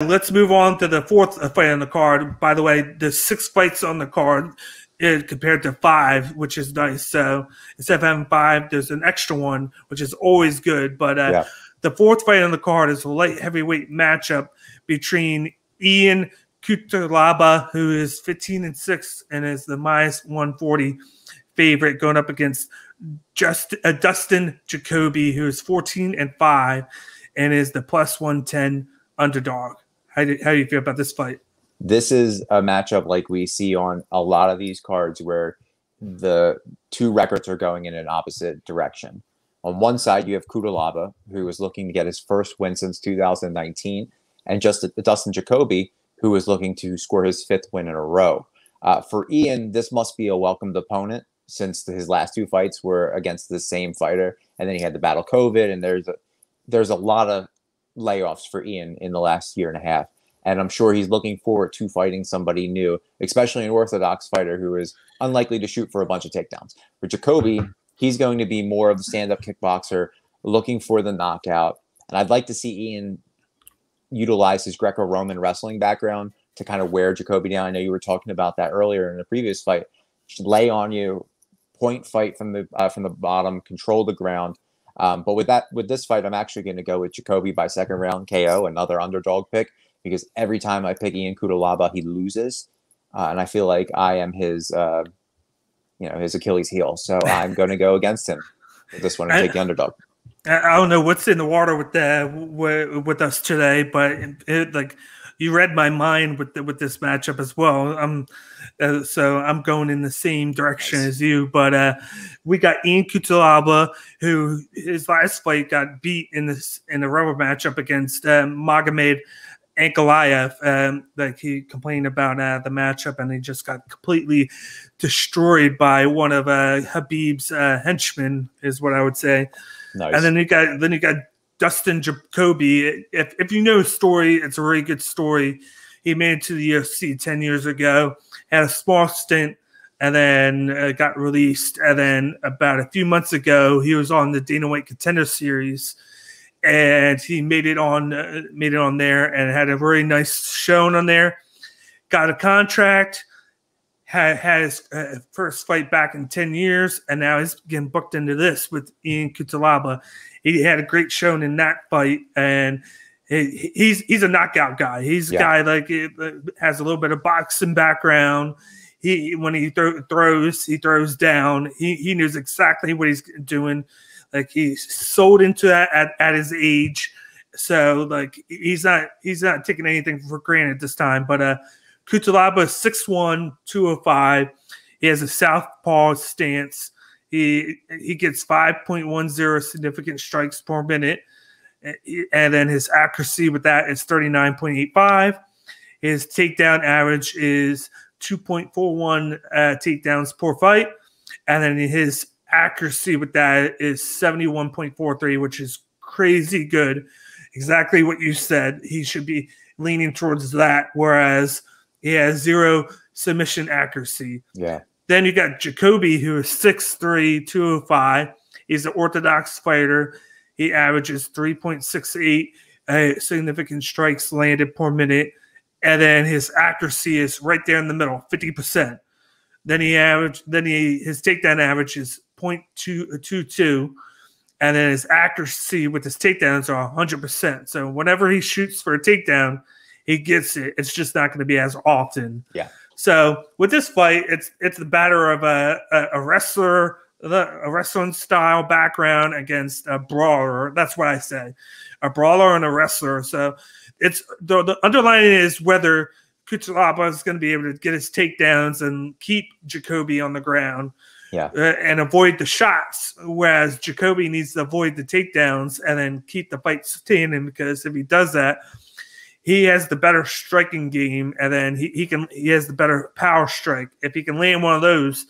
Let's move on to the fourth fight on the card. By the way, there's 6 fights on the card compared to 5, which is nice. So instead of having 5, there's an extra one, which is always good. But the fourth fight on the card is a light heavyweight matchup between Ian Cutelaba, who is 15-6 and is the -140 favorite, going up against Dustin Jacoby, who is 14-5 and is the +110 underdog. How do you feel about this fight? This is a matchup like we see on a lot of these cards where the 2 records are going in an opposite direction. On one side, you have Cutelaba, who is looking to get his first win since 2019, and just Dustin Jacoby, who is looking to score his 5th win in a row. For Ian, this must be a welcomed opponent since his last 2 fights were against the same fighter, and then he had to battle COVID, and there's a lot of layoffs for Ian in the last year and a half. And I'm sure he's looking forward to fighting somebody new, especially an orthodox fighter who is unlikely to shoot for a bunch of takedowns. For Jacoby, he's going to be more of the stand-up kickboxer, looking for the knockout. And I'd like to see Ian utilize his Greco-Roman wrestling background to kind of wear Jacoby down. I know you were talking about that earlier in the previous fight. Lay on you, point fight from the bottom, control the ground. But with this fight, I'm actually going to go with Jacoby by 2nd round KO, another underdog pick, because every time I pick Ian Cutelaba, he loses, and I feel like I am his Achilles heel. So I'm going to go against him with this one and take the underdog. I don't know what's in the water with us today, but you read my mind with this matchup as well. So I'm going in the same direction as you. But we got Ian Cutelaba, who his last fight got beat in a rubber matchup against Magomed Ankalaev. He complained about the matchup, and he just got completely destroyed by one of Habib's henchmen, is what I would say. Nice. And then you got Dustin Jacoby. If you know his story, it's a really good story. He made it to the UFC 10 years ago, had a small stint, and then got released. And then about a few months ago, he was on the Dana White Contender Series, and he made it on there and had a very nice showing on there. Got a contract. Had his first fight back in 10 years, and now he's getting booked into this with Ian Cutelaba. He had a great showing in that fight, and he's a knockout guy. He's a guy has a little bit of boxing background. When he throws down. He knows exactly what he's doing. He's sold into that at his age, so he's not taking anything for granted this time. But Cutelaba is 6'1", 205. He has a southpaw stance. He gets 5.10 significant strikes per minute. And then his accuracy with that is 39.85. His takedown average is 2.41 takedowns per fight. And then his accuracy with that is 71.43, which is crazy good. Exactly what you said. He should be leaning towards that, whereas he has 0 submission accuracy. Yeah. Then you got Jacoby, who is 6'3", 205. He's an orthodox fighter. He averages 3.68 significant strikes landed per minute. And then his accuracy is right there in the middle, 50%. Then his takedown average is 0.22. And then his accuracy with his takedowns are 100%. So whenever he shoots for a takedown, he gets it. It's just not going to be as often. Yeah. So with this fight, it's the batter of a wrestler, a wrestling style background against a brawler. That's what I say, a brawler and a wrestler. So it's the underlying is whether Cutelaba is going to be able to get his takedowns and keep Jacoby on the ground. Yeah. And avoid the shots, whereas Jacoby needs to avoid the takedowns and then keep the fight standing, because if he does that, he has the better striking game, and then he has the better power strike. If he can land one of those,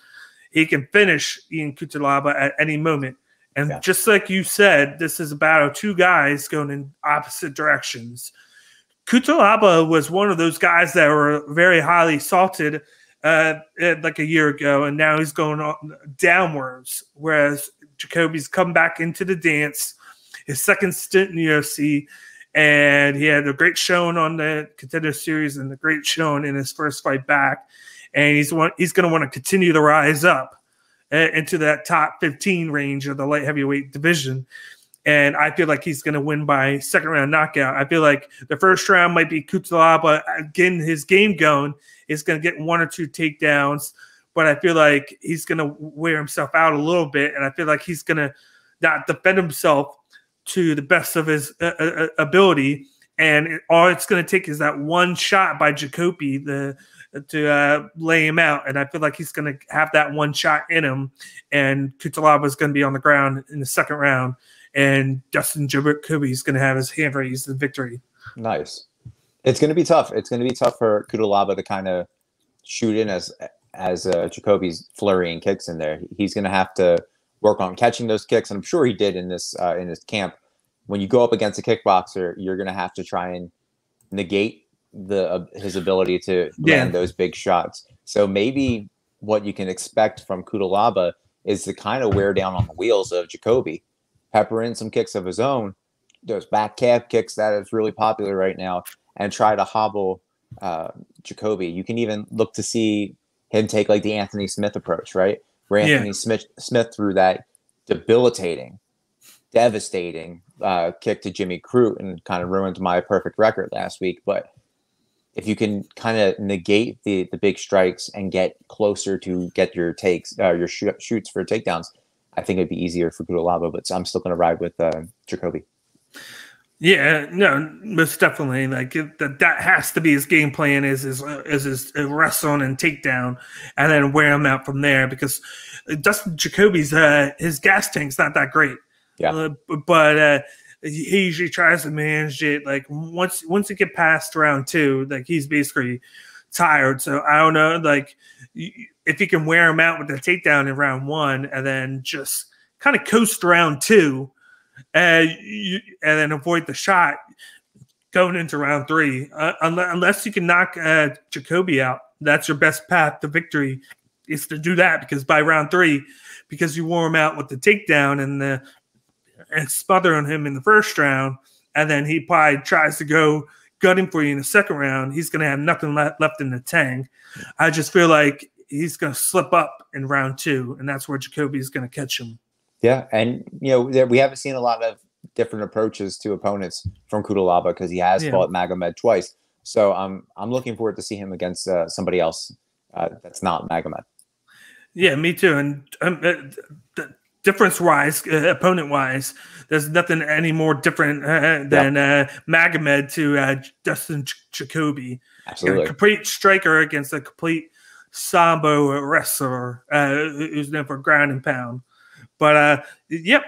he can finish Ian Cutelaba at any moment. And just like you said, this is a battle of 2 guys going in opposite directions. Cutelaba was one of those guys that were very highly salted like a year ago, and now he's going on downwards, whereas Jacoby's come back into the dance, his second stint in the UFC, and he had a great showing on the Contender Series and a great showing in his first fight back. And he's going to want to continue to rise up into that top 15 range of the light heavyweight division. And I feel like he's going to win by second round knockout. I feel like the first round might be Cutelaba getting his game going. He's going to get 1 or 2 takedowns, but I feel like he's going to wear himself out a little bit. And I feel like he's going to not defend himself to the best of his ability. And all it's going to take is that one shot by Jacoby to lay him out. And I feel like he's going to have that one shot in him. And Cutelaba is going to be on the ground in the second round. And Dustin Jacoby is going to have his hand raised in victory. Nice. It's going to be tough. It's going to be tough for Cutelaba to kind of shoot in as Jacoby's flurrying kicks in there. He's going to have to work on catching those kicks, and I'm sure he did in this camp. When you go up against a kickboxer, you're going to have to try and negate his ability to land those big shots. So maybe what you can expect from Cutelaba is to kind of wear down on the wheels of Jacoby, pepper in some kicks of his own, those back calf kicks that is really popular right now, and try to hobble Jacoby. You can even look to see him take like the Anthony Smith approach, right? Where Anthony Smith threw that debilitating, devastating kick to Jimmy Crute and kind of ruined my perfect record last week. But if you can kind of negate the big strikes and get closer to get your takes, your shoots for takedowns, I think it'd be easier for Cutelaba. But I'm still going to ride with Jacoby. Yeah, no, most definitely. Like that has to be his game plan is his wrestling and takedown, and then wear him out from there. Because Dustin Jacoby's his gas tank's not that great. Yeah, but he usually tries to manage it. Like once you get past round 2, like he's basically tired. So I don't know, like if you can wear him out with the takedown in round 1, and then just kind of coast round 2. And then avoid the shot going into round 3. Unless you can knock Jacoby out, that's your best path to victory is to do that. Because by round 3, because you wore him out with the takedown and smothering him in the first round, and then he probably tries to go gutting for you in the second round, he's going to have nothing left in the tank. I just feel like he's going to slip up in round 2, and that's where Jacoby is going to catch him. Yeah, and we haven't seen a lot of different approaches to opponents from Cutelaba because he has fought Magomed twice. So I'm looking forward to see him against somebody else that's not Magomed. Yeah, me too. And difference-wise, opponent-wise, there's nothing any more different than Magomed to Dustin Jacoby. Absolutely, a complete striker against a complete sambo wrestler who's known for ground and pound. But, yep,